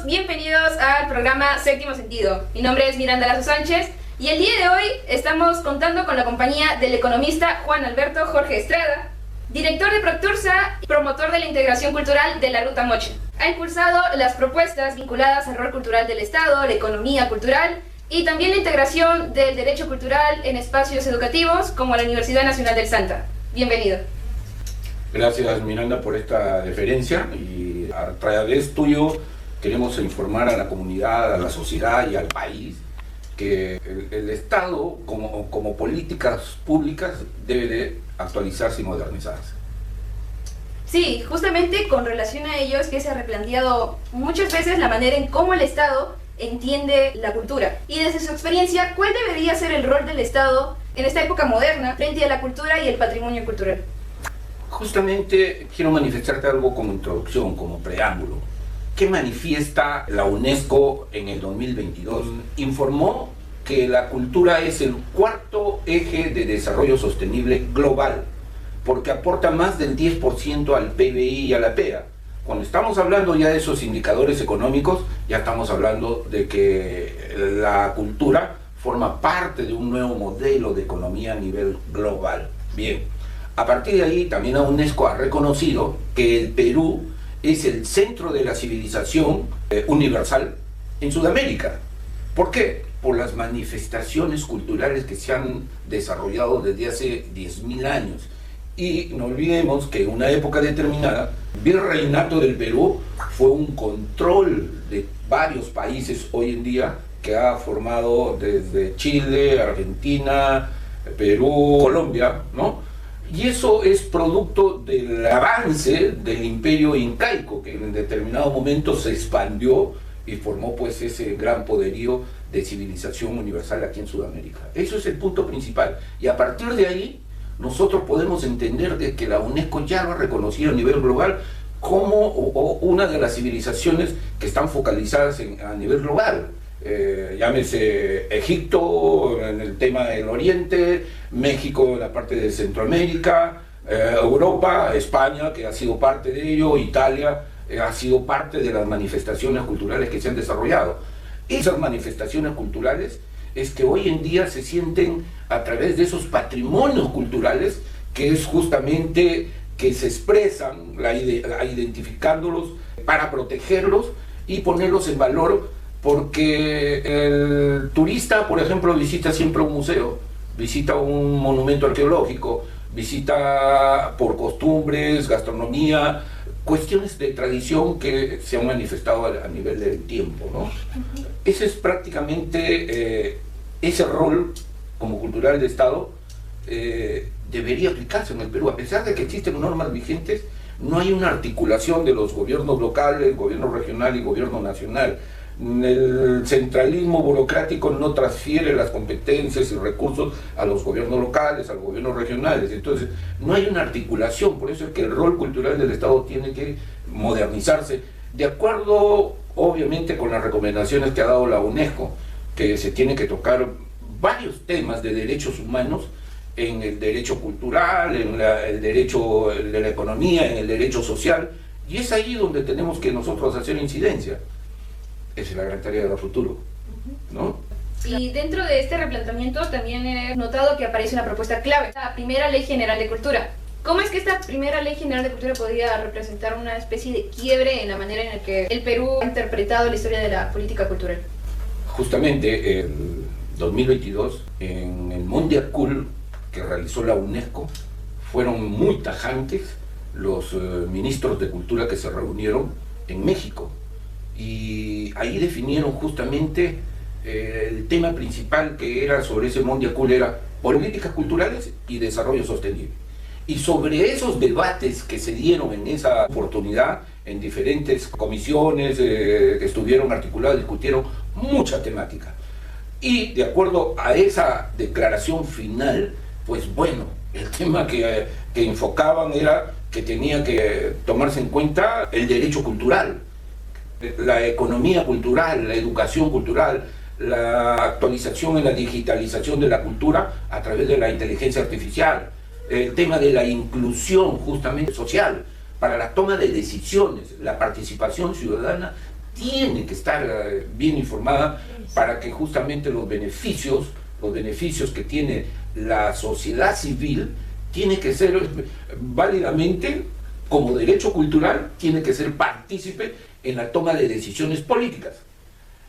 bienvenidos al programa Séptimo Sentido. Mi nombre es Miranda Lazo Sánchez y el día de hoy estamos contando con la compañía del economista Juan Alberto Jorge Estrada, director de Proctursa y promotor de la integración cultural de la Ruta Moche. Ha impulsado las propuestas vinculadas al rol cultural del Estado, la economía cultural y también la integración del derecho cultural en espacios educativos como la Universidad Nacional del Santa. Bienvenido. Gracias, Miranda, por esta deferencia, y a través tuyo queremos informar a la comunidad, a la sociedad y al país que el Estado como políticas públicas debe de actualizarse y modernizarse. Sí, justamente con relación a ello es que se ha replanteado muchas veces la manera en cómo el Estado entiende la cultura. Y desde su experiencia, ¿cuál debería ser el rol del Estado en esta época moderna frente a la cultura y el patrimonio cultural? Justamente quiero manifestarte algo como introducción, como preámbulo. ¿Qué manifiesta la UNESCO en el 2022? Informó que la cultura es el cuarto eje de desarrollo sostenible global, porque aporta más del 10% al PBI y a la PEA. Cuando estamos hablando ya de esos indicadores económicos, ya estamos hablando de que la cultura forma parte de un nuevo modelo de economía a nivel global. Bien, a partir de ahí también la UNESCO ha reconocido que el Perú es el centro de la civilización universal en Sudamérica. ¿Por qué? Por las manifestaciones culturales que se han desarrollado desde hace 10.000 años. Y no olvidemos que en una época determinada, el virreinato del Perú fue un control de varios países hoy en día que ha formado desde Chile, Argentina, Perú, Colombia, ¿no? Y eso es producto del avance del imperio incaico, que en determinado momento se expandió y formó pues ese gran poderío de civilización universal aquí en Sudamérica. Eso es el punto principal. Y a partir de ahí, nosotros podemos entender de que la UNESCO ya lo ha reconocido a nivel global como una de las civilizaciones que están focalizadas a nivel global. Llámese Egipto en el tema del Oriente, México en la parte de Centroamérica, Europa, España, que ha sido parte de ello, Italia ha sido parte de las manifestaciones culturales que se han desarrollado. Esas manifestaciones culturales es que hoy en día se sienten a través de esos patrimonios culturales, que es justamente que se expresan identificándolos para protegerlos y ponerlos en valor, porque el turista, por ejemplo, visita siempre un museo, visita un monumento arqueológico, visita por costumbres, gastronomía, cuestiones de tradición que se han manifestado a nivel del tiempo, ¿no? Ese es prácticamente ese rol como cultural de Estado debería aplicarse en el Perú. A pesar de que existen normas vigentes, no hay una articulación de los gobiernos locales, gobierno regional y gobierno nacional. El centralismo burocrático no transfiere las competencias y recursos a los gobiernos locales, a los gobiernos regionales. Entonces, no hay una articulación. Por eso es que el rol cultural del Estado tiene que modernizarse, de acuerdo, obviamente, con las recomendaciones que ha dado la UNESCO, que se tiene que tocar varios temas de derechos humanos en el derecho cultural, en el derecho de la economía, en el derecho social, y es ahí donde tenemos que nosotros hacer incidencia. Esa es la gran tarea del futuro, ¿no? Y dentro de este replanteamiento también he notado que aparece una propuesta clave, la primera Ley General de Cultura. ¿Cómo es que esta primera Ley General de Cultura podría representar una especie de quiebre en la manera en la que el Perú ha interpretado la historia de la política cultural? Justamente en 2022, en el Mondial Cool que realizó la UNESCO, fueron muy tajantes los ministros de cultura que se reunieron en México. Y ahí definieron justamente el tema principal que era sobre ese Mondial Cool, era políticas culturales y desarrollo sostenible. Y sobre esos debates que se dieron en esa oportunidad, en diferentes comisiones que estuvieron articuladas, discutieron mucha temática. Y de acuerdo a esa declaración final, pues bueno, el tema que enfocaban era que tenía que tomarse en cuenta el derecho cultural, la economía cultural, la educación cultural, la actualización y la digitalización de la cultura a través de la inteligencia artificial, el tema de la inclusión justamente social, para la toma de decisiones, la participación ciudadana tiene que estar bien informada para que justamente los beneficios que tiene la sociedad civil, tiene que ser válidamente, como derecho cultural, tiene que ser partícipe en la toma de decisiones políticas.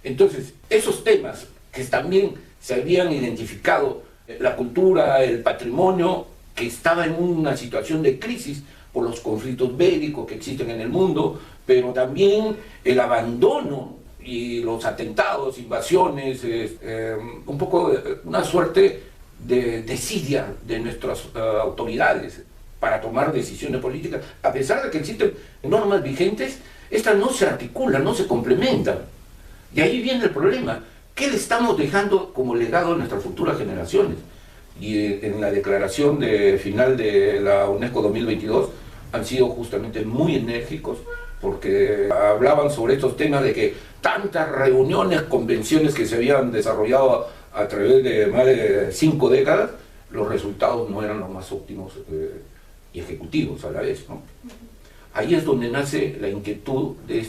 Entonces, esos temas que también se habían identificado, la cultura, el patrimonio, que estaba en una situación de crisis por los conflictos bélicos que existen en el mundo, pero también el abandono y los atentados, invasiones, un poco una suerte de desidia de nuestras autoridades para tomar decisiones políticas. A pesar de que existen normas vigentes, estas no se articulan, no se complementan. Y ahí viene el problema. ¿Qué le estamos dejando como legado a nuestras futuras generaciones? Y en la declaración final de la UNESCO 2022 han sido justamente muy enérgicos, porque hablaban sobre estos temas de que tantas reuniones, convenciones que se habían desarrollado a través de más de 5 décadas, los resultados no eran los más óptimos y ejecutivos a la vez, ¿no? Ahí es donde nace la inquietud de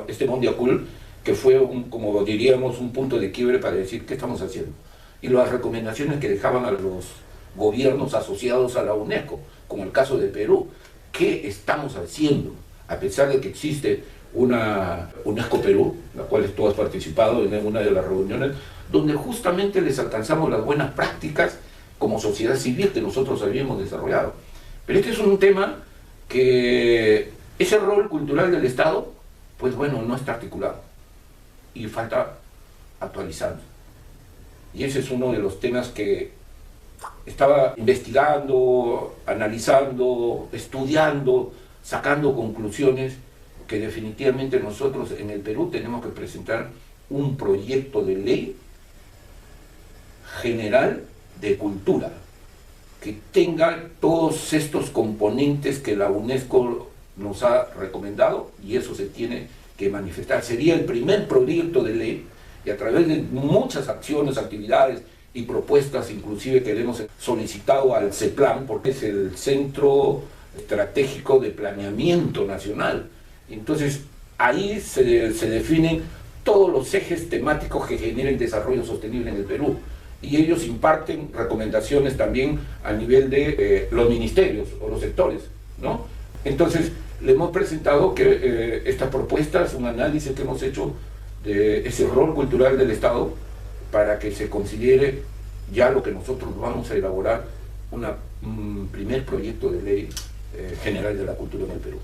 este Mondial Cool, que fue, como diríamos, un punto de quiebre para decir qué estamos haciendo. Y las recomendaciones que dejaban a los gobiernos asociados a la UNESCO, como el caso de Perú. ¿Qué estamos haciendo? A pesar de que existe una UNESCO Perú, la cual tú has participado en una de las reuniones, donde justamente les alcanzamos las buenas prácticas como sociedad civil que nosotros habíamos desarrollado. Pero este es un tema que ese rol cultural del Estado, pues bueno, no está articulado y falta actualizar. Y ese es uno de los temas que estaba investigando, analizando, estudiando, sacando conclusiones, que definitivamente nosotros en el Perú tenemos que presentar un proyecto de ley general de cultura, que tenga todos estos componentes que la UNESCO nos ha recomendado, y eso se tiene que manifestar. Sería el primer proyecto de ley, y a través de muchas acciones, actividades y propuestas, inclusive que le hemos solicitado al CEPLAN, porque es el Centro Estratégico de Planeamiento Nacional. Entonces, ahí se definen todos los ejes temáticos que generen desarrollo sostenible en el Perú. Y ellos imparten recomendaciones también a nivel de los ministerios o los sectores, ¿no? Entonces, le hemos presentado que estas propuestas, un análisis que hemos hecho de ese rol cultural del Estado, para que se considere ya lo que nosotros vamos a elaborar, un primer proyecto de ley general de la cultura en el Perú.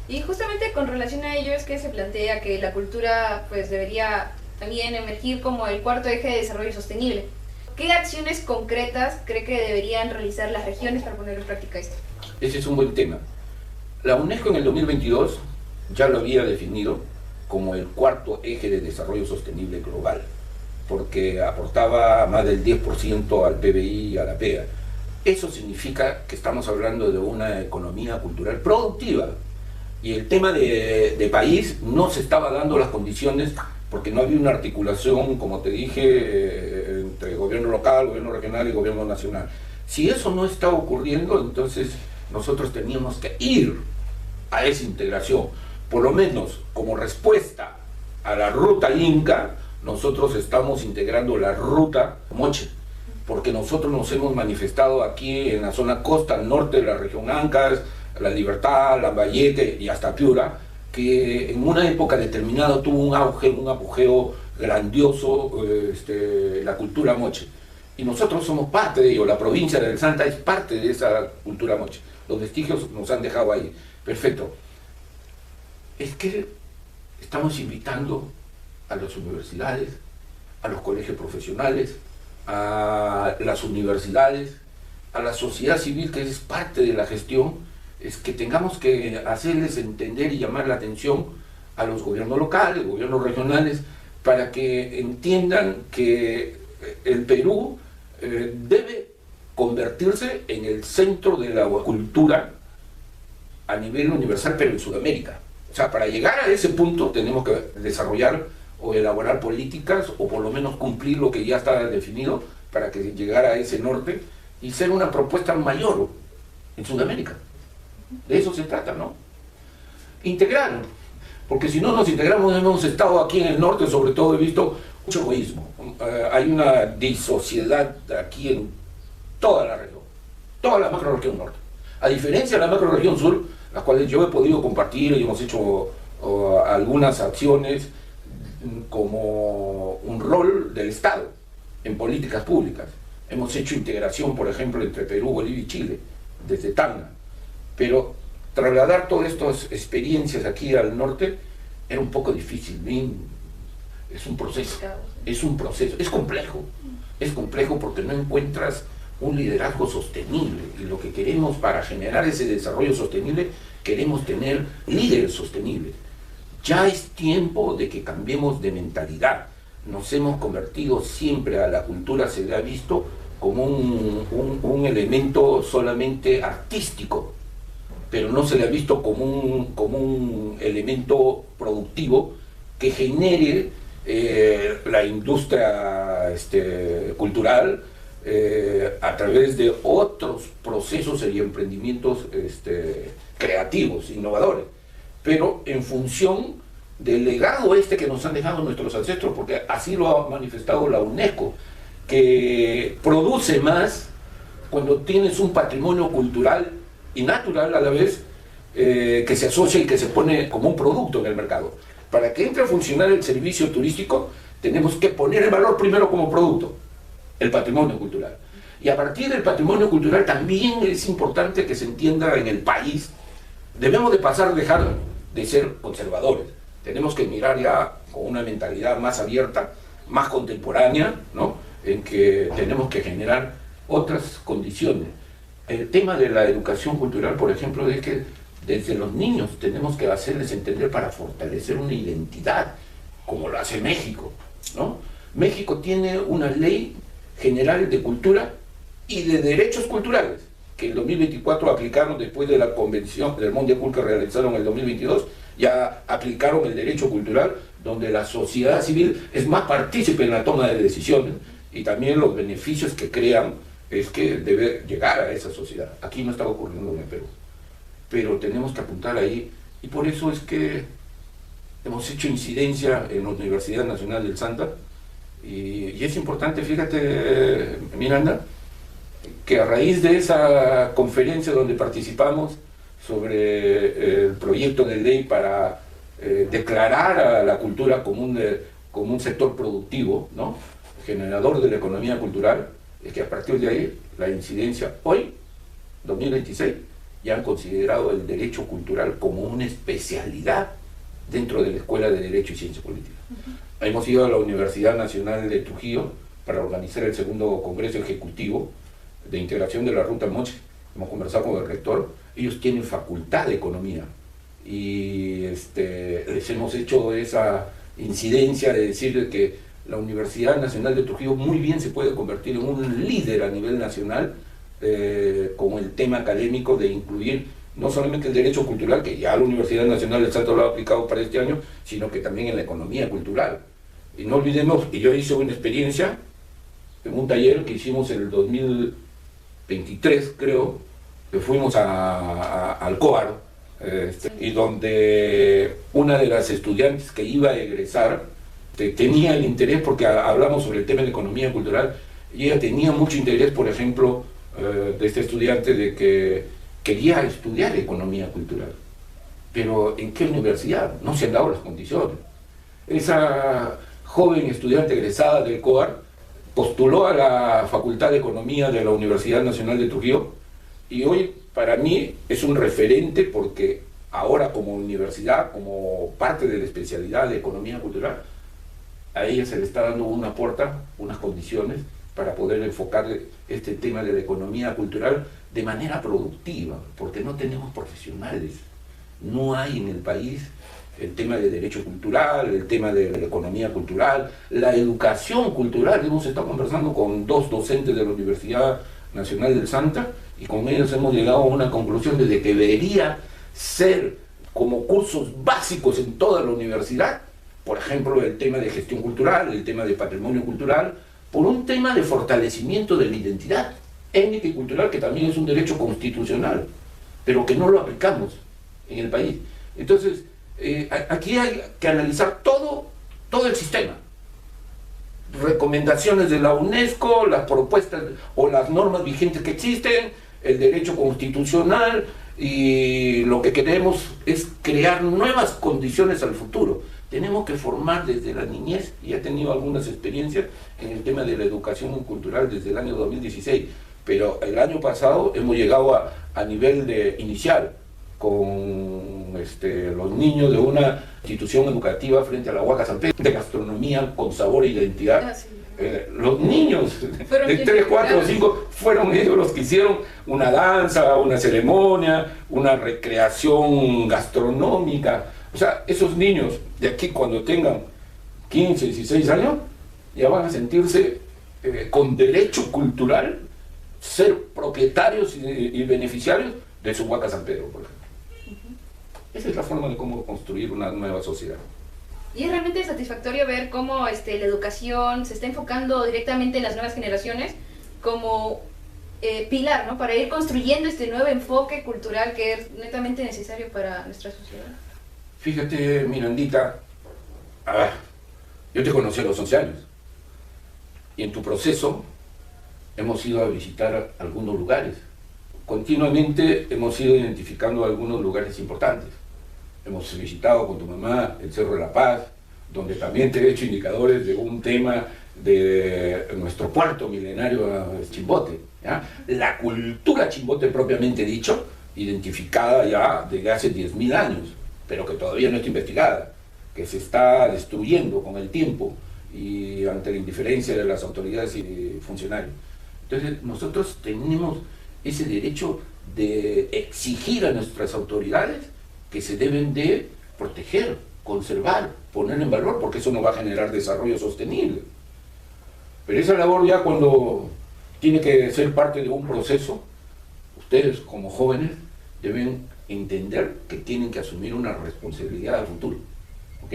Y justamente con relación a ello es que se plantea que la cultura pues debería también emergir como el cuarto eje de desarrollo sostenible. ¿Qué acciones concretas cree que deberían realizar las regiones para poner en práctica esto? Ese es un buen tema. La UNESCO en el 2022 ya lo había definido como el cuarto eje de desarrollo sostenible global, porque aportaba más del 10% al PBI y a la PEA. Eso significa que estamos hablando de una economía cultural productiva, y el tema de país no se estaba dando las condiciones porque no había una articulación, como te dije, entre gobierno local, gobierno regional y gobierno nacional. Si eso no está ocurriendo, entonces nosotros teníamos que ir a esa integración. Por lo menos como respuesta a la ruta Inca, nosotros estamos integrando la ruta Moche, porque nosotros nos hemos manifestado aquí en la zona costa norte de la región Ancash, La Libertad, Lambayeque y hasta Piura, que en una época determinada tuvo un auge, un apogeo grandioso, la cultura Moche. Y nosotros somos parte de ello, la provincia del Santa es parte de esa cultura Moche. Los vestigios nos han dejado ahí. Perfecto. Es que estamos invitando a las universidades, a los colegios profesionales, a las universidades, a la sociedad civil que es parte de la gestión, es que tengamos que hacerles entender y llamar la atención a los gobiernos locales, gobiernos regionales, para que entiendan que el Perú debe convertirse en el centro de la cultura a nivel universal, pero en Sudamérica. O sea, para llegar a ese punto tenemos que desarrollar o elaborar políticas, o por lo menos cumplir lo que ya está definido, para que llegara a ese norte y ser una propuesta mayor en Sudamérica. De eso se trata, ¿no? Integrar. porque si no nos integramos, hemos estado aquí en el norte, sobre todo he visto mucho egoísmo. Hay una disociedad aquí en toda la región, toda la macrorregión norte. A diferencia de la macrorregión sur, las cuales yo he podido compartir y hemos hecho algunas acciones como un rol del Estado en políticas públicas. Hemos hecho integración, por ejemplo, entre Perú, Bolivia y Chile, desde Tacna. Pero trasladar todas estas experiencias aquí al norte era un poco difícil. Es un proceso, es complejo porque no encuentras un liderazgo sostenible, y lo que queremos para generar ese desarrollo sostenible, queremos tener líderes sostenibles. Ya es tiempo de que cambiemos de mentalidad. Nos hemos convertido siempre, a la cultura se le ha visto como un elemento solamente artístico, pero no se le ha visto como un elemento productivo que genere la industria cultural a través de otros procesos y emprendimientos creativos, innovadores, pero en función del legado que nos han dejado nuestros ancestros, porque así lo ha manifestado la UNESCO, que produce más cuando tienes un patrimonio cultural y natural a la vez, que se asocia y que se pone como un producto en el mercado. Para que entre a funcionar el servicio turístico, tenemos que poner el valor primero como producto, el patrimonio cultural. Y a partir del patrimonio cultural también es importante que se entienda en el país, debemos de dejar de ser conservadores, tenemos que mirar ya con una mentalidad más abierta, más contemporánea, ¿no? En que tenemos que generar otras condiciones. El tema de la educación cultural, por ejemplo, es que desde los niños tenemos que hacerles entender para fortalecer una identidad, como lo hace México, ¿no? México tiene una ley general de cultura y de derechos culturales, que en 2024 aplicaron después de la convención del Monde Cool que realizaron en el 2022, ya aplicaron el derecho cultural, donde la sociedad civil es más partícipe en la toma de decisiones, y también los beneficios que crean es que debe llegar a esa sociedad. Aquí no está ocurriendo en el Perú, pero tenemos que apuntar ahí, y por eso es que hemos hecho incidencia en la Universidad Nacional del Santa, y es importante, fíjate, Miranda, que a raíz de esa conferencia donde participamos sobre el proyecto de ley para declarar a la cultura como un sector productivo, ¿no?, generador de la economía cultural, es que a partir de ahí la incidencia hoy, 2026, ya han considerado el derecho cultural como una especialidad dentro de la Escuela de Derecho y Ciencia Política. Hemos ido a la Universidad Nacional de Trujillo para organizar el segundo Congreso Ejecutivo de Integración de la Ruta Moche. Hemos conversado con el rector, ellos tienen facultad de economía y les hemos hecho esa incidencia de decir que la Universidad Nacional de Trujillo muy bien se puede convertir en un líder a nivel nacional con el tema académico de incluir no solamente el derecho cultural, que ya la Universidad Nacional del Santo lo ha aplicado para este año, sino que también en la economía cultural. Y no olvidemos, y yo hice una experiencia en un taller que hicimos en el 2023, creo, que fuimos al COAR, y donde una de las estudiantes que iba a egresar tenía el interés, porque hablamos sobre el tema de economía cultural, y ella tenía mucho interés, por ejemplo, de este estudiante, de que quería estudiar economía cultural. Pero ¿en qué universidad? No se han dado las condiciones. Esa joven estudiante egresada del COAR postuló a la Facultad de Economía de la Universidad Nacional de Trujillo, y hoy para mí es un referente, porque ahora como universidad, como parte de la especialidad de economía cultural, a ella se le está dando una puerta, unas condiciones para poder enfocar este tema de la economía cultural de manera productiva, porque no tenemos profesionales, no hay en el país el tema de derecho cultural, el tema de la economía cultural, la educación cultural. Hemos estado conversando con 2 docentes de la Universidad Nacional del Santa, y con ellos hemos llegado a una conclusión de que debería ser como cursos básicos en toda la universidad, por ejemplo, el tema de gestión cultural, el tema de patrimonio cultural, por un tema de fortalecimiento de la identidad étnica y cultural, que también es un derecho constitucional, pero que no lo aplicamos en el país. Entonces, Aquí hay que analizar todo el sistema. Recomendaciones de la UNESCO, las propuestas o las normas vigentes que existen, el derecho constitucional, y lo que queremos es crear nuevas condiciones al futuro. Tenemos que formar desde la niñez, y he tenido algunas experiencias en el tema de la educación cultural desde el año 2016, pero el año pasado hemos llegado a nivel inicial con los niños de una institución educativa frente a la Huaca San Pedro, de gastronomía con sabor e identidad. Los niños de 3, 4, 5 fueron ellos los que hicieron una danza, una ceremonia, una recreación gastronómica. O sea, esos niños de aquí cuando tengan 15, 16 años ya van a sentirse con derecho cultural, ser propietarios y beneficiarios de su Huaca San Pedro, por ejemplo. Esa es la forma de cómo construir una nueva sociedad. Y es realmente satisfactorio ver cómo la educación se está enfocando directamente en las nuevas generaciones como pilar, ¿no? Para ir construyendo este nuevo enfoque cultural que es netamente necesario para nuestra sociedad. Fíjate, Mirandita, yo te conocí a los 11 años y en tu proceso hemos ido a visitar algunos lugares. Continuamente hemos ido identificando algunos lugares importantes. Hemos visitado con tu mamá el Cerro de la Paz, donde también te he hecho indicadores de un tema de nuestro puerto milenario Chimbote, ¿ya? La cultura Chimbote propiamente dicho, identificada ya desde hace 10.000 años, pero que todavía no está investigada, que se está destruyendo con el tiempo y ante la indiferencia de las autoridades y funcionarios. Entonces nosotros tenemos ese derecho de exigir a nuestras autoridades que se deben de proteger, conservar, poner en valor, porque eso nos va a generar desarrollo sostenible. Pero esa labor ya cuando tiene que ser parte de un proceso, ustedes como jóvenes deben entender que tienen que asumir una responsabilidad al futuro, ¿ok?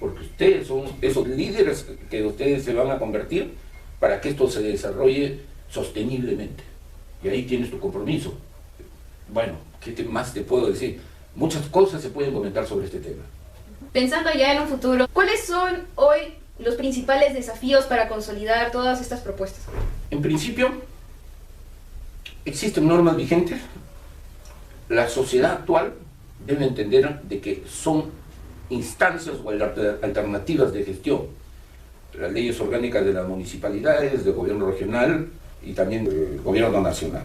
Porque ustedes son esos líderes que ustedes se van a convertir para que esto se desarrolle sosteniblemente. Y ahí tienes tu compromiso. Bueno, ¿qué más te puedo decir? Muchas cosas se pueden comentar sobre este tema. Pensando ya en un futuro, ¿cuáles son hoy los principales desafíos para consolidar todas estas propuestas? En principio, existen normas vigentes. La sociedad actual debe entender de que son instancias o alternativas de gestión. Las leyes orgánicas de las municipalidades, del gobierno regional y también del gobierno nacional.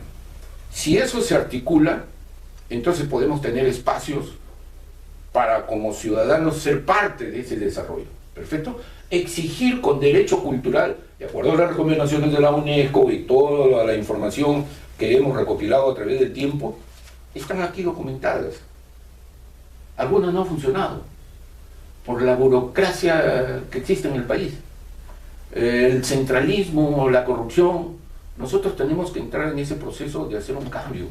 Si eso se articula, entonces podemos tener espacios para como ciudadanos ser parte de ese desarrollo. ¿Perfecto? Exigir con derecho cultural, de acuerdo a las recomendaciones de la UNESCO y toda la información que hemos recopilado a través del tiempo, están aquí documentadas. Algunas no han funcionado por la burocracia que existe en el país. El centralismo, la corrupción. Nosotros tenemos que entrar en ese proceso de hacer un cambio.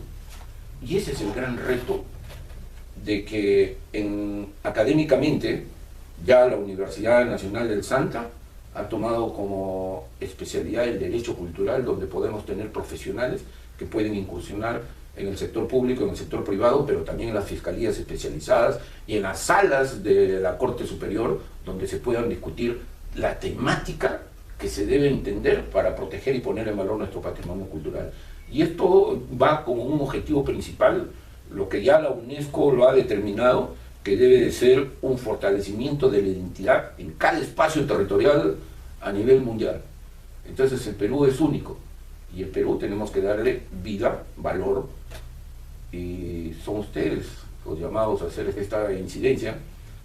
Y ese es el gran reto de que académicamente ya la Universidad Nacional del Santa ha tomado como especialidad el derecho cultural, donde podemos tener profesionales que pueden incursionar en el sector público, en el sector privado, pero también en las fiscalías especializadas y en las salas de la Corte Superior, donde se puedan discutir la temática que se debe entender para proteger y poner en valor nuestro patrimonio cultural. Y esto va como un objetivo principal, lo que ya la UNESCO lo ha determinado, que debe de ser un fortalecimiento de la identidad en cada espacio territorial a nivel mundial. Entonces el Perú es único, y el Perú tenemos que darle vida, valor, y son ustedes los llamados a hacer esta incidencia,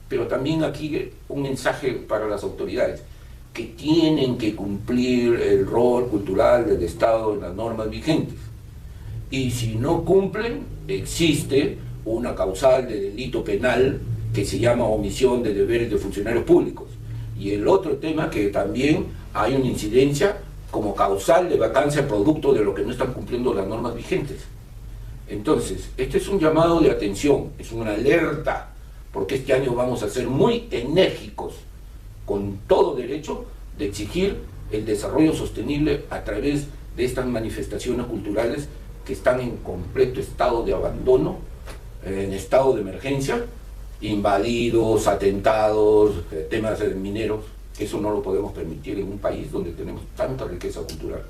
pero también aquí un mensaje para las autoridades, que tienen que cumplir el rol cultural del Estado en las normas vigentes. Y si no cumplen, existe una causal de delito penal que se llama omisión de deberes de funcionarios públicos. Y el otro tema que también hay una incidencia como causal de vacancia producto de lo que no están cumpliendo las normas vigentes. Entonces, este es un llamado de atención, es una alerta, porque este año vamos a ser muy enérgicos con todo derecho de exigir el desarrollo sostenible a través de estas manifestaciones culturales que están en completo estado de abandono, en estado de emergencia, invadidos, atentados, temas mineros. Eso no lo podemos permitir en un país donde tenemos tanta riqueza cultural.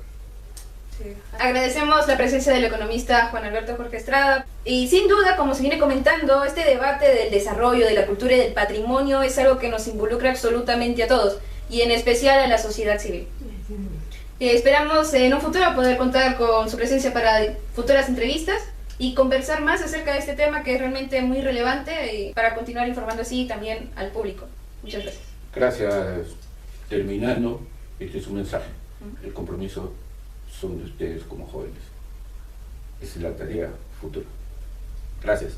Sí. Agradecemos la presencia del economista Juan Alberto Jorge Estrada y sin duda, como se viene comentando, este debate del desarrollo de la cultura y del patrimonio es algo que nos involucra absolutamente a todos y en especial a la sociedad civil. Esperamos en un futuro poder contar con su presencia para futuras entrevistas y conversar más acerca de este tema que es realmente muy relevante y para continuar informando así también al público. Muchas gracias. Gracias. Terminando, este es un mensaje. El compromiso son de ustedes como jóvenes. Esa es la tarea futura. Gracias.